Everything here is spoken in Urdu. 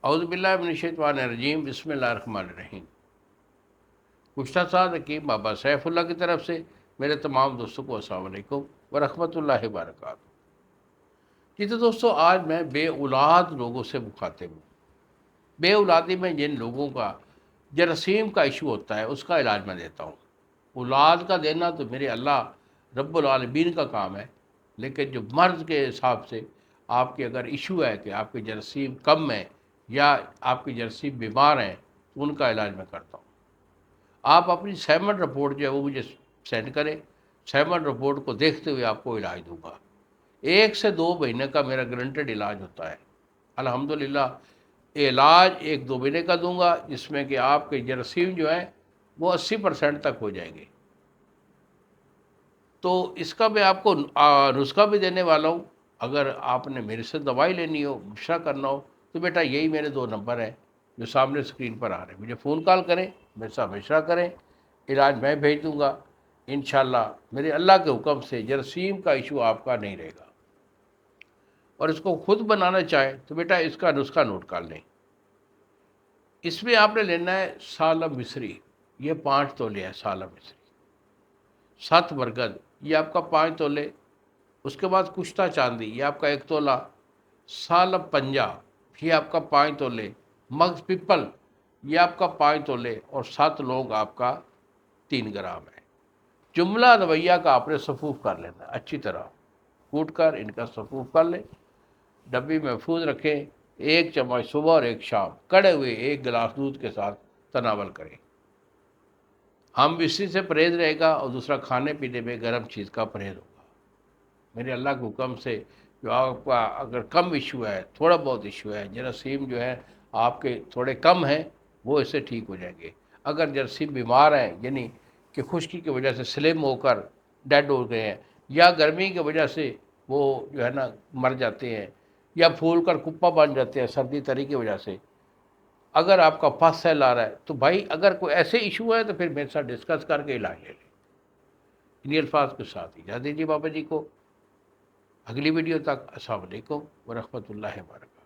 اعوذ باللہ من الشیطان الرجیم، بسم اللہ الرحمن الرحیم۔ گشتہ ساتھ حکیم بابا سیف اللہ کی طرف سے میرے تمام دوستوں کو السلام علیکم ورحمۃ اللہ وبرکاتہ۔ جی تو دوستو، آج میں بے اولاد لوگوں سے مخاطب ہوں۔ بے اولادی میں جن لوگوں کا جراثیم کا ایشو ہوتا ہے اس کا علاج میں دیتا ہوں۔ اولاد کا دینا تو میرے اللہ رب العالمین کا کام ہے، لیکن جو مرض کے حساب سے آپ کے اگر ایشو ہے کہ آپ کے جراثیم کم ہیں یا آپ کے جراثیم بیمار ہیں تو ان کا علاج میں کرتا ہوں۔ آپ اپنی سیمن رپورٹ جو ہے وہ مجھے سینڈ کریں، سیمن رپورٹ کو دیکھتے ہوئے آپ کو علاج دوں گا۔ 1 سے 2 مہینے کا میرا گرنٹڈ علاج ہوتا ہے الحمدللہ۔ علاج 1-2 مہینے کا دوں گا جس میں کہ آپ کے جراثیم جو ہیں وہ 80% تک ہو جائیں گے۔ تو اس کا میں آپ کو نسخہ بھی دینے والا ہوں۔ اگر آپ نے میرے سے دوائی لینی ہو، مشورہ کرنا ہو تو بیٹا یہی میرے 2 نمبر ہیں جو سامنے اسکرین پر آ رہے ہیں، مجھے فون کال کریں، میرے ساتھ مشورہ کریں، علاج میں بھیج دوں گا انشاءاللہ۔ میرے اللہ کے حکم سے جراثیم کا ایشو آپ کا نہیں رہے گا۔ اور اس کو خود بنانا چاہیں تو بیٹا اس کا نسخہ نوٹ کر لیں۔ اس میں آپ نے لینا ہے سالم مصری، یہ 5 تولے ہے سالم مصری۔ 7 برگد، یہ آپ کا 5 تولے۔ اس کے بعد کشتہ چاندی، یہ آپ کا 1 تولہ۔ سالب پنجہ، یہ آپ کا 5 تولے۔ مغز پپل، یہ آپ کا 5 تولے، اور 7 لونگ آپ کا 3 گرام ہے۔ جملہ رویہ کا آپ نے صفوف کر لینا اچھی طرح، کوٹ کر ان کا صفوف کر لیں، ڈبی محفوظ رکھیں۔ 1 چمچ صبح اور 1 شام کڑے ہوئے 1 گلاس دودھ کے ساتھ تناول کریں۔ ہم اسی سے پرہیز رہے گا، اور دوسرا کھانے پینے میں گرم چیز کا پرہیز ہوگا۔ میرے اللہ کے حکم سے جو آپ کا اگر کم ایشو ہے، تھوڑا بہت ایشو ہے، جراثیم جو ہے آپ کے تھوڑے کم ہیں، وہ اس سے ٹھیک ہو جائیں گے۔ اگر جراثیم بیمار ہیں، یعنی کہ خشکی کی وجہ سے سلم ہو کر ڈیڈ ہو گئے ہیں، یا گرمی کی وجہ سے وہ جو ہے نا مر جاتے ہیں، یا پھول کر کپا بن جاتے ہیں سردی تری کی وجہ سے، اگر آپ کا پس سیل آ رہا ہے تو بھائی اگر کوئی ایسے ایشو ہے تو پھر میرے ساتھ ڈسکس کر کے علاج لے لیں۔ انہی الفاظ کے ساتھ اجازت دیجیے بابا جی کو۔ اگلی ویڈیو تک السلام علیکم ورحمۃ اللہ وبرکاتہ۔